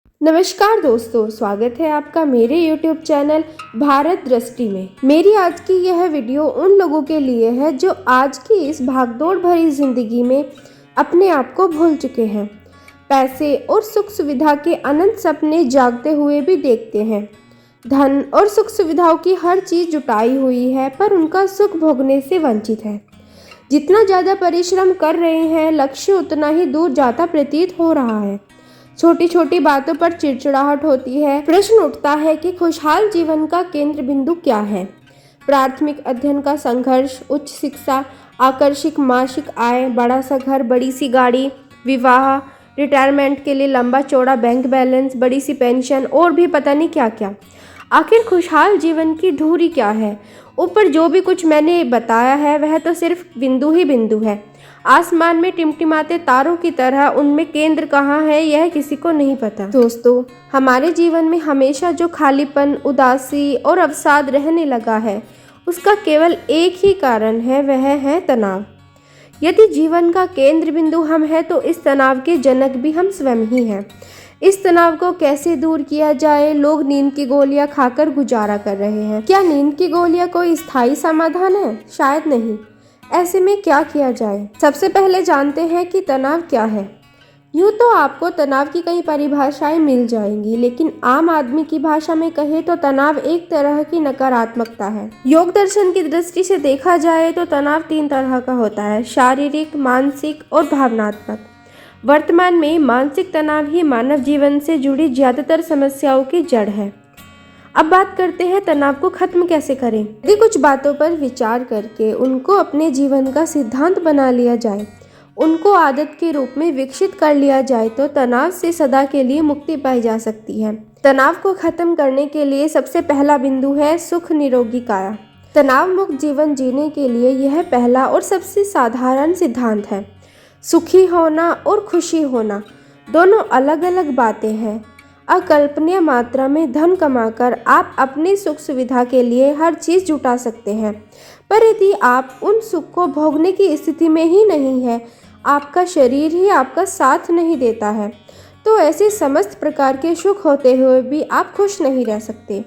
नमस्कार दोस्तों, स्वागत है आपका मेरे YouTube चैनल भारत दृष्टि में। मेरी आज की यह वीडियो उन लोगों के लिए है जो आज की इस भागदौड़ भरी जिंदगी में अपने आप को भूल चुके हैं। पैसे और सुख सुविधा के अनंत सपने जागते हुए भी देखते हैं। धन और सुख सुविधाओं की हर चीज़ जुटाई हुई है, पर उनका सुख भोगने से वंचित है। जितना ज़्यादा परिश्रम कर रहे हैं, लक्ष्य उतना ही दूर जाता प्रतीत हो रहा है। छोटी छोटी बातों पर चिड़चिड़ाहट होती है। प्रश्न उठता है कि खुशहाल जीवन का केंद्र बिंदु क्या है। प्राथमिक अध्ययन का संघर्ष, उच्च शिक्षा, आकर्षक मासिक आय, बड़ा सा घर, बड़ी सी गाड़ी, विवाह, रिटायरमेंट के लिए लंबा चौड़ा बैंक बैलेंस, बड़ी सी पेंशन और भी पता नहीं क्या क्या। आखिर खुशहाल जीवन की धुरी क्या है? ऊपर जो भी कुछ मैंने बताया है वह तो सिर्फ बिंदु ही बिंदु है। आसमान में टिमटिमाते तारों की तरह उनमें केंद्र कहाँ है यह किसी को नहीं पता। दोस्तों, हमारे जीवन में हमेशा जो खालीपन, उदासी और अवसाद रहने लगा है, उसका केवल एक ही कारण है, वह है तनाव। यदि जीवन का केंद्र बिंदु हम हैं, तो इस तनाव के जनक भी हम स्वयं ही हैं। इस तनाव को कैसे दूर किया जाए? लोग नींद की गोलियां खाकर गुजारा कर रहे हैं। क्या नींद की गोलियां कोई स्थायी समाधान है? शायद नहीं। ऐसे में क्या किया जाए? सबसे पहले जानते हैं कि तनाव क्या है। यूँ तो आपको तनाव की कई परिभाषाएं मिल जाएंगी, लेकिन आम आदमी की भाषा में कहे तो तनाव एक तरह की नकारात्मकता है। योग दर्शन की दृष्टि से देखा जाए तो तनाव 3 तरह का होता है: शारीरिक, मानसिक और भावनात्मक। वर्तमान में मानसिक तनाव ही मानव जीवन से जुड़ी ज्यादातर समस्याओं की जड़ है। अब बात करते हैं तनाव को खत्म कैसे करें। यदि कुछ बातों पर विचार करके उनको अपने जीवन का सिद्धांत बना लिया जाए, उनको आदत के रूप में विकसित कर लिया जाए, तो तनाव से सदा के लिए मुक्ति पाई जा सकती है। तनाव को खत्म करने के लिए सबसे पहला बिंदु है सुख निरोगी काया। तनाव मुक्त जीवन जीने के लिए यह पहला और सबसे साधारण सिद्धांत है। सुखी होना और खुशी होना दोनों अलग अलग बातें हैं। अकल्पनीय मात्रा में धन कमाकर आप अपनी सुख सुविधा के लिए हर चीज़ जुटा सकते हैं, पर यदि आप उन सुख को भोगने की स्थिति में ही नहीं है, आपका शरीर ही आपका साथ नहीं देता है, तो ऐसे समस्त प्रकार के सुख होते हुए भी आप खुश नहीं रह सकते।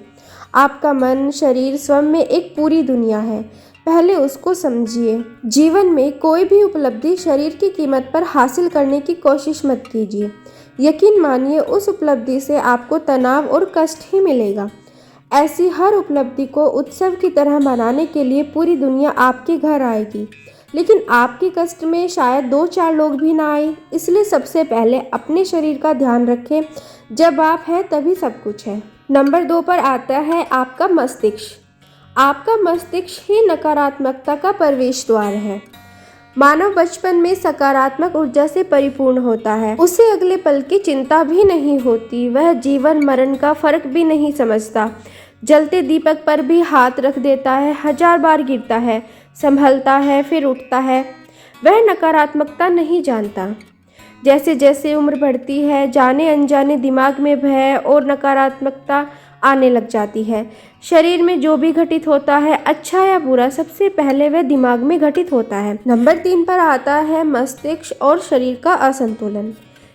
आपका मन, शरीर स्वयं में एक पूरी दुनिया है। पहले उसको समझिए। जीवन में कोई भी उपलब्धि शरीर की कीमत पर हासिल करने की कोशिश मत कीजिए। यकीन मानिए, उस उपलब्धि से आपको तनाव और कष्ट ही मिलेगा। ऐसी हर उपलब्धि को उत्सव की तरह मनाने के लिए पूरी दुनिया आपके घर आएगी, लेकिन आपके कष्ट में शायद 2-4 लोग भी ना आए। इसलिए सबसे पहले अपने शरीर का ध्यान रखें। जब आप हैं तभी सब कुछ है। नंबर 2 पर आता है आपका मस्तिष्क। आपका मस्तिष्क ही नकारात्मकता का प्रवेश द्वार है। मानव बचपन में सकारात्मक ऊर्जा से परिपूर्ण होता है। उसे अगले पल की चिंता भी नहीं होती। वह जीवन मरण का फर्क भी नहीं समझता। जलते दीपक पर भी हाथ रख देता है, 1000 बार गिरता है, संभलता है, फिर उठता है। वह नकारात्मकता नहीं जानता। जैसे जैसे उम्र बढ़ती है, जाने अनजाने दिमाग में भय और नकारात्मकता आने लग जाती है। शरीर में जो भी घटित होता है, अच्छा या बुरा, सबसे पहले वह दिमाग में घटित होता है। नंबर 3 पर आता है मस्तिष्क और शरीर का असंतुलन।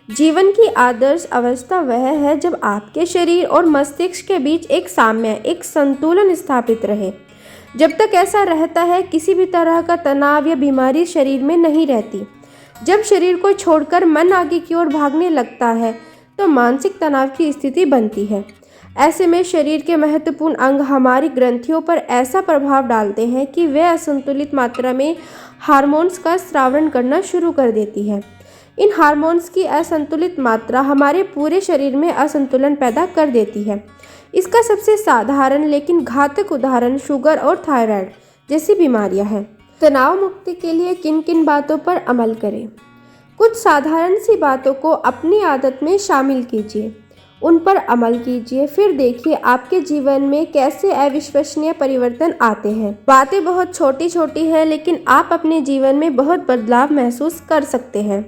जीवन की आदर्श अवस्था वह है जब आपके शरीर और मस्तिष्क के बीच एक साम्य, एक संतुलन स्थापित रहे। जब तक ऐसा रहता है, किसी भी तरह का तनाव या बीमारी शरीर में नहीं रहती। जब शरीर को छोड़कर मन आगे की ओर भागने लगता है, तो मानसिक तनाव की स्थिति बनती है। ऐसे में शरीर के महत्वपूर्ण अंग हमारी ग्रंथियों पर ऐसा प्रभाव डालते हैं कि वे असंतुलित मात्रा में हार्मोन्स का स्रावण करना शुरू कर देती है। इन हार्मोन्स की असंतुलित मात्रा हमारे पूरे शरीर में असंतुलन पैदा कर देती है। इसका सबसे साधारण लेकिन घातक उदाहरण शुगर और थायराइड जैसी बीमारियां हैं। तनाव मुक्ति के लिए किन किन बातों पर अमल करें? कुछ साधारण सी बातों को अपनी आदत में शामिल कीजिए, उन पर अमल कीजिए, फिर देखिए आपके जीवन में कैसे अविश्वसनीय परिवर्तन आते हैं। बातें बहुत छोटी छोटी हैं, लेकिन आप अपने जीवन में बहुत बदलाव महसूस कर सकते हैं।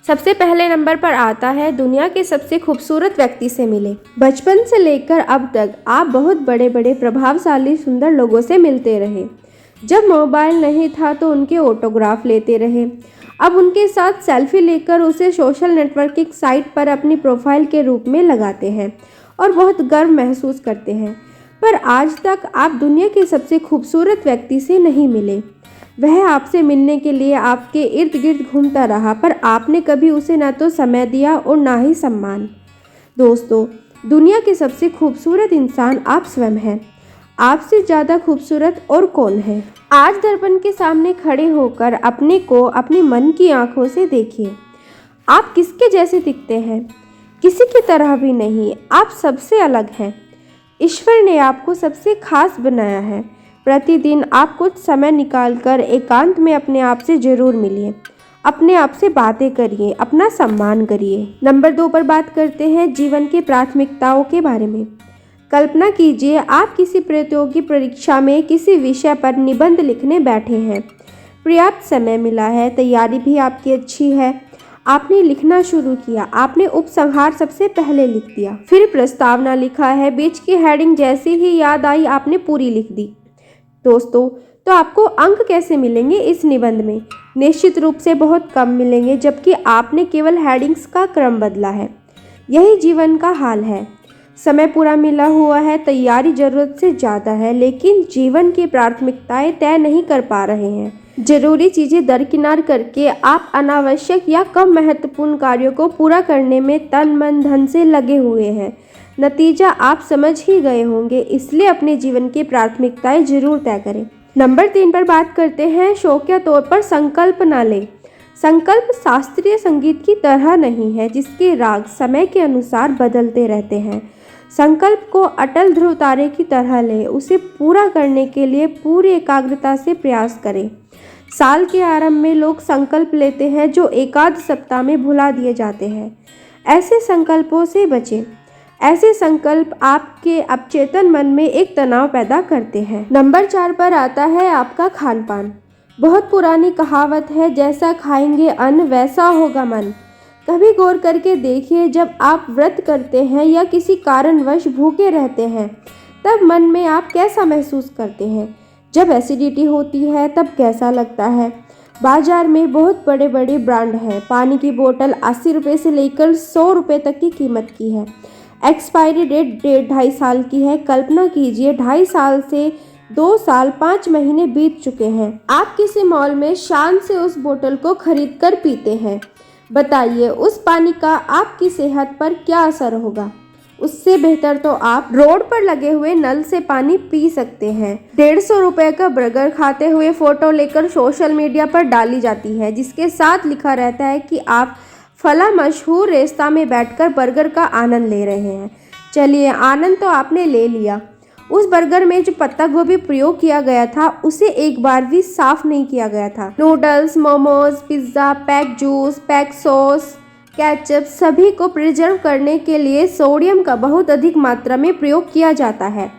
सबसे पहले नंबर पर आता है दुनिया के सबसे खूबसूरत व्यक्ति से मिले। बचपन से लेकर अब तक आप बहुत बड़े बड़े प्रभावशाली सुंदर लोगों से मिलते रहे। जब मोबाइल नहीं था तो उनके ऑटोग्राफ लेते रहे। अब उनके साथ सेल्फी लेकर उसे सोशल नेटवर्किंग साइट पर अपनी प्रोफाइल के रूप में लगाते हैं और बहुत गर्व महसूस करते हैं। पर आज तक आप दुनिया के सबसे खूबसूरत व्यक्ति से नहीं मिले। वह आपसे मिलने के लिए आपके इर्द गिर्द घूमता रहा, पर आपने कभी उसे ना तो समय दिया और ना ही सम्मान। दोस्तों, दुनिया के सबसे खूबसूरत इंसान आप स्वयं हैं। आपसे ज़्यादा खूबसूरत और कौन है? आज दर्पण के सामने खड़े होकर अपने को अपनी मन की आंखों से देखिए। आप किसके जैसे दिखते हैं? किसी की तरह भी नहीं। आप सबसे अलग हैं। ईश्वर ने आपको सबसे खास बनाया है। प्रतिदिन आप कुछ समय निकालकर एकांत में अपने आप से जरूर मिलिए। अपने आप से बातें करिए, अपना सम्मान करिए। नंबर 2 पर बात करते हैं जीवन की प्राथमिकताओं के बारे में। कल्पना कीजिए, आप किसी प्रतियोगी परीक्षा में किसी विषय पर निबंध लिखने बैठे हैं। पर्याप्त समय मिला है, तैयारी भी आपकी अच्छी है। आपने लिखना शुरू किया। आपने उपसंहार सबसे पहले लिख दिया, फिर प्रस्तावना लिखा है। बीच की हेडिंग जैसी ही याद आई, आपने पूरी लिख दी। दोस्तों, तो आपको अंक कैसे मिलेंगे इस निबंध में? निश्चित रूप से बहुत कम मिलेंगे, जबकि आपने केवल हेडिंग्स का क्रम बदला है। यही जीवन का हाल है। समय पूरा मिला हुआ है, तैयारी जरूरत से ज़्यादा है, लेकिन जीवन की प्राथमिकताएं तय नहीं कर पा रहे हैं। जरूरी चीज़ें दरकिनार करके आप अनावश्यक या कम महत्वपूर्ण कार्यों को पूरा करने में तन मन धन से लगे हुए हैं। नतीजा आप समझ ही गए होंगे, इसलिए अपने जीवन की प्राथमिकताएं जरूर तय करें। नंबर 3 पर बात करते हैं शौकिया तौर पर संकल्प ना लें। संकल्प शास्त्रीय संगीत की तरह नहीं है, जिसके राग समय के अनुसार बदलते रहते हैं। संकल्प को अटल ध्रुव तारे की तरह लें। उसे पूरा करने के लिए पूरी एकाग्रता से प्रयास करें। साल के आरंभ में लोग संकल्प लेते हैं जो एकाध सप्ताह में भुला दिए जाते हैं। ऐसे संकल्पों से बचें। ऐसे संकल्प आपके अवचेतन मन में एक तनाव पैदा करते हैं। नंबर 4 पर आता है आपका खान पान। बहुत पुरानी कहावत है, जैसा खाएंगे अन्न वैसा होगा मन। कभी गौर करके देखिए, जब आप व्रत करते हैं या किसी कारणवश भूखे रहते हैं, तब मन में आप कैसा महसूस करते हैं? जब एसिडिटी होती है तब कैसा लगता है? बाजार में बहुत बड़े बड़े ब्रांड हैं। पानी की बोतल 80 रुपये से लेकर 100 रुपये तक की कीमत की है। एक्सपायरी डेट 1.5 साल की है। कल्पना कीजिए, 2.5 साल से 2 साल 5 महीने बीत चुके हैं। आप किसी मॉल में शान से उस बोतल को खरीद कर पीते हैं। बताइए, उस पानी का आपकी सेहत पर क्या असर होगा? उससे बेहतर तो आप रोड पर लगे हुए नल से पानी पी सकते हैं। 150 रुपये का बर्गर खाते हुए फोटो लेकर सोशल मीडिया पर डाली जाती है, जिसके साथ लिखा रहता है कि आप फला मशहूर रेस्तरां में बैठकर बर्गर का आनंद ले रहे हैं। चलिए, आनंद तो आपने ले लिया। उस बर्गर में जो पत्ता गोभी प्रयोग किया गया था, उसे एक बार भी साफ नहीं किया गया था। Noodles, momos, pizza, pack juice, pack sauce, ketchup सभी को प्रिजर्व करने के लिए सोडियम का बहुत अधिक मात्रा में प्रयोग किया जाता है।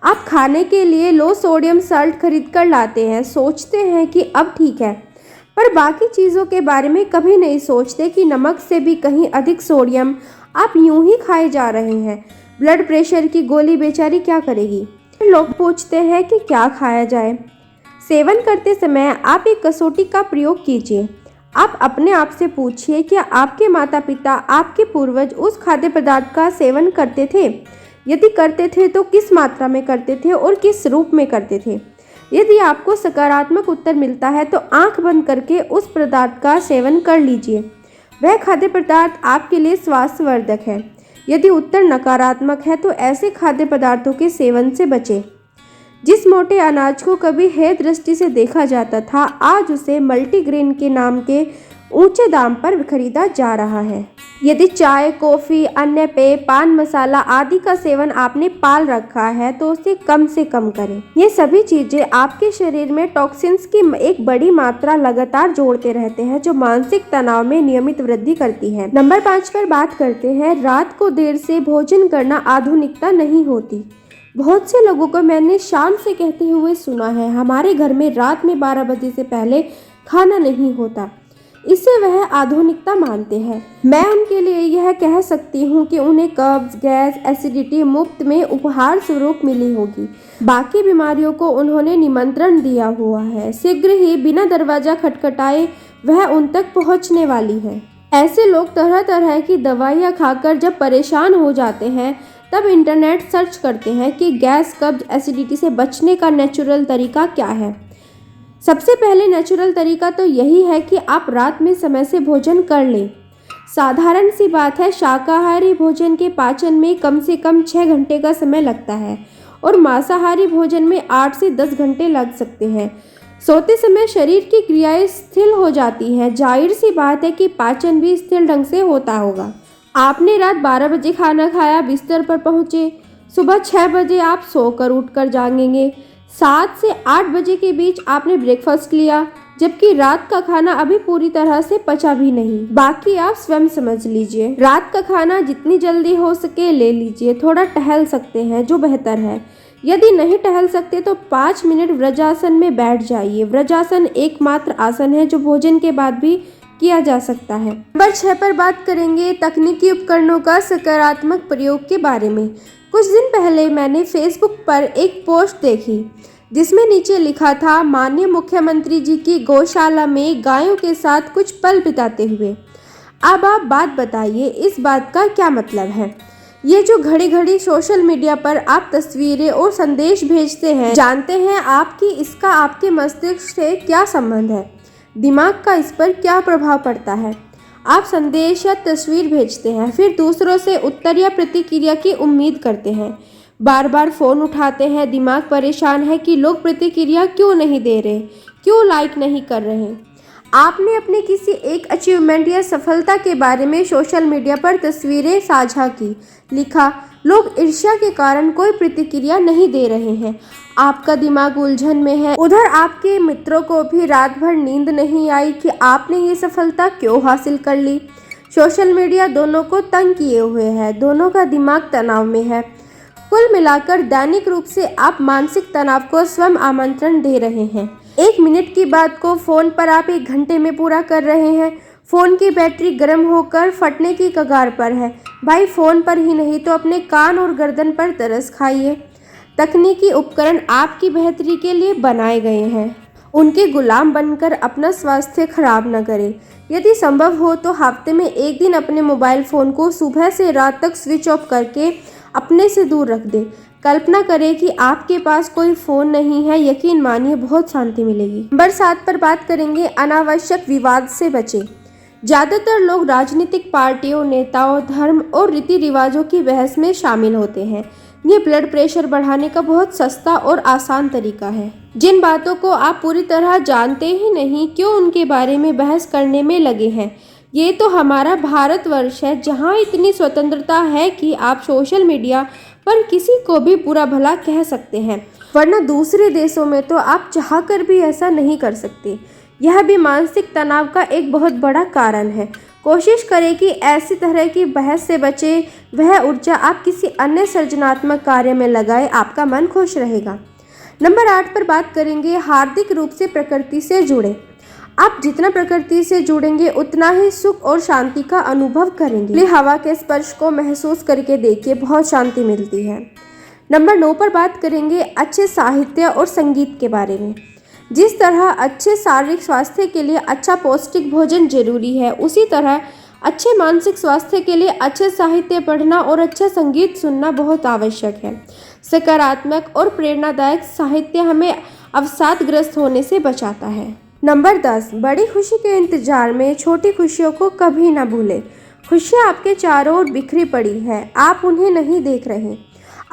आप खाने के लिए लो सोडियम साल्ट खरीद कर लाते हैं, सोचते हैं कि अब ठीक है, पर बाकी चीज़ों के बारे में कभी नहीं सोचते कि नमक से भी कहीं अधिक सोडियम आप यूं ही खाए जा रहे हैं। ब्लड प्रेशर की गोली बेचारी क्या करेगी? लोग पूछते हैं कि क्या खाया जाए। सेवन करते समय आप एक कसौटी का प्रयोग कीजिए। आप अपने आप से पूछिए, क्या आपके माता पिता, आपके पूर्वज उस खाद्य पदार्थ का सेवन करते थे? यदि करते थे तो किस मात्रा में करते थे और किस रूप में करते थे? यदि आपको सकारात्मक उत्तर मिलता है तो आंख बंद करके उस पदार्थ का सेवन कर लीजिए। वह खाद्य पदार्थ आपके लिए स्वास्थ्यवर्धक है। यदि उत्तर नकारात्मक है तो ऐसे खाद्य पदार्थों के सेवन से बचें। जिस मोटे अनाज को कभी हे दृष्टि से देखा जाता था, आज उसे मल्टीग्रेन के नाम के ऊंचे दाम पर खरीदा जा रहा है। यदि चाय, कॉफ़ी, अन्य पेय, पान मसाला आदि का सेवन आपने पाल रखा है तो उसे कम से कम करें। ये सभी चीज़ें आपके शरीर में टॉक्सिन्स की एक बड़ी मात्रा लगातार जोड़ते रहते हैं, जो मानसिक तनाव में नियमित वृद्धि करती है। नंबर 5 पर बात करते हैं, रात को देर से भोजन करना आधुनिकता नहीं होती। बहुत से लोगों को मैंने शान से कहते हुए सुना है, हमारे घर में रात में 12 बजे से पहले खाना नहीं होता। इसे वह आधुनिकता मानते हैं। मैं उनके लिए यह कह सकती हूँ कि उन्हें कब्ज, गैस, एसिडिटी मुफ्त में उपहार स्वरूप मिली होगी। बाकी बीमारियों को उन्होंने निमंत्रण दिया हुआ है। शीघ्र ही बिना दरवाजा खटखटाए वह उन तक पहुंचने वाली है। ऐसे लोग तरह तरह की दवाइयाँ खाकर जब परेशान हो जाते हैं तब इंटरनेट सर्च करते हैं कि गैस, कब्ज, एसिडिटी से बचने का नेचुरल तरीका क्या है। सबसे पहले नेचुरल तरीका तो यही है कि आप रात में समय से भोजन कर लें। साधारण सी बात है, शाकाहारी भोजन के पाचन में कम से कम 6 घंटे का समय लगता है और मांसाहारी भोजन में 8 से 10 घंटे लग सकते हैं। सोते समय शरीर की क्रियाएं स्थिर हो जाती हैं। जाहिर सी बात है कि पाचन भी स्थिर ढंग से होता होगा। आपने रात 12 बजे खाना खाया, बिस्तर पर पहुंचे, सुबह 6 बजे आप सोकर उठकर जागेंगे। 7 से 8 बजे के बीच आपने ब्रेकफास्ट लिया, जबकि रात का खाना अभी पूरी तरह से पचा भी नहीं। बाकी आप स्वयं समझ लीजिए। रात का खाना जितनी जल्दी हो सके ले लीजिए। थोड़ा टहल सकते हैं जो बेहतर है। यदि नहीं टहल सकते तो 5 मिनट वज्रासन में बैठ जाइए। वज्रासन एकमात्र आसन है जो भोजन के बाद भी किया जा सकता है। नंबर 6 पर बात करेंगे तकनीकी उपकरणों का सकारात्मक प्रयोग के बारे में। कुछ दिन पहले मैंने फेसबुक पर एक पोस्ट देखी जिसमें नीचे लिखा था, माननीय मुख्यमंत्री जी की गौशाला में गायों के साथ कुछ पल बिताते हुए। अब आप बात बताइए, इस बात का क्या मतलब है? ये जो घड़ी घड़ी सोशल मीडिया पर आप तस्वीरें और संदेश भेजते हैं, जानते हैं आप कि इसका आपके मस्तिष्क से क्या संबंध है? दिमाग का इस पर क्या प्रभाव पड़ता है? आप संदेश या तस्वीर भेजते हैं, फिर दूसरों से उत्तर या प्रतिक्रिया की उम्मीद करते हैं, बार बार फ़ोन उठाते हैं। दिमाग परेशान है कि लोग प्रतिक्रिया क्यों नहीं दे रहे, क्यों लाइक नहीं कर रहे। आपने अपने किसी एक अचीवमेंट या सफलता के बारे में सोशल मीडिया पर तस्वीरें साझा की, लिखा, लोग ईर्ष्या के कारण कोई प्रतिक्रिया नहीं दे रहे हैं। आपका दिमाग उलझन में है। उधर आपके मित्रों को भी रात भर नींद नहीं आई कि आपने ये सफलता क्यों हासिल कर ली। सोशल मीडिया दोनों को तंग किए हुए है, दोनों का दिमाग तनाव में है। कुल मिलाकर दैनिक रूप से आप मानसिक तनाव को स्वयं आमंत्रण दे रहे हैं। 1 मिनट की बात को फ़ोन पर आप 1 घंटे में पूरा कर रहे हैं। फ़ोन की बैटरी गर्म होकर फटने की कगार पर है। भाई, फ़ोन पर ही नहीं तो अपने कान और गर्दन पर तरस खाइए। तकनीकी उपकरण आपकी बेहतरी के लिए बनाए गए हैं, उनके गुलाम बनकर अपना स्वास्थ्य खराब न करें। यदि संभव हो तो हफ्ते में 1 दिन अपने मोबाइल फ़ोन को सुबह से रात तक स्विच ऑफ करके अपने से दूर रख दें। कल्पना करें कि आपके पास कोई फ़ोन नहीं है, यकीन मानिए बहुत शांति मिलेगी। नंबर 7 पर बात करेंगे अनावश्यक विवाद से बचें। ज़्यादातर लोग राजनीतिक पार्टियों, नेताओं, धर्म और रीति रिवाजों की बहस में शामिल होते हैं। ये ब्लड प्रेशर बढ़ाने का बहुत सस्ता और आसान तरीका है। जिन बातों को आप पूरी तरह जानते ही नहीं, क्यों उनके बारे में बहस करने में लगे हैं। ये तो हमारा भारतवर्ष है जहाँ इतनी स्वतंत्रता है कि आप सोशल मीडिया पर किसी को भी बुरा भला कह सकते हैं, वरना दूसरे देशों में तो आप चाहकर भी ऐसा नहीं कर सकते। यह भी मानसिक तनाव का एक बहुत बड़ा कारण है। कोशिश करें कि ऐसी तरह की बहस से बचें। वह ऊर्जा आप किसी अन्य सृजनात्मक कार्य में लगाएं, आपका मन खुश रहेगा। नंबर 8 पर बात करेंगे हार्दिक रूप से प्रकृति से जुड़े। आप जितना प्रकृति से जुड़ेंगे उतना ही सुख और शांति का अनुभव करेंगे। हवा के स्पर्श को महसूस करके देखिए, बहुत शांति मिलती है। नंबर 9 पर बात करेंगे अच्छे साहित्य और संगीत के बारे में। जिस तरह अच्छे शारीरिक स्वास्थ्य के लिए अच्छा पौष्टिक भोजन जरूरी है, उसी तरह अच्छे मानसिक स्वास्थ्य के लिए अच्छे साहित्य पढ़ना और अच्छा संगीत सुनना बहुत आवश्यक है। सकारात्मक और प्रेरणादायक साहित्य हमें अवसादग्रस्त होने से बचाता है। नंबर 10, बड़ी खुशी के इंतजार में छोटी खुशियों को कभी ना भूलें। खुशियाँ आपके चारों ओर बिखरी पड़ी है, आप उन्हें नहीं देख रहे।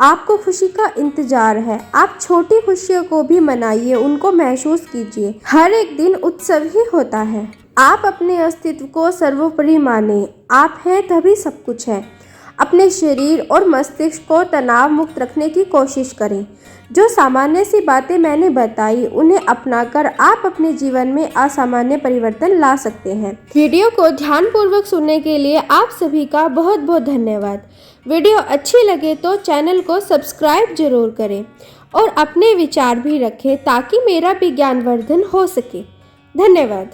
आपको खुशी का इंतजार है। आप छोटी खुशियों को भी मनाइए, उनको महसूस कीजिए। हर एक दिन उत्सव ही होता है। आप अपने अस्तित्व को सर्वोपरि माने। आप हैं तभी सब कुछ है। अपने शरीर और मस्तिष्क को तनाव मुक्त रखने की कोशिश करें। जो सामान्य सी बातें मैंने बताई, उन्हें अपनाकर आप अपने जीवन में असामान्य परिवर्तन ला सकते हैं। वीडियो को ध्यानपूर्वक सुनने के लिए आप सभी का बहुत बहुत धन्यवाद। वीडियो अच्छी लगे तो चैनल को सब्सक्राइब जरूर करें और अपने विचार भी रखें ताकि मेरा भी ज्ञानवर्धन हो सके। धन्यवाद।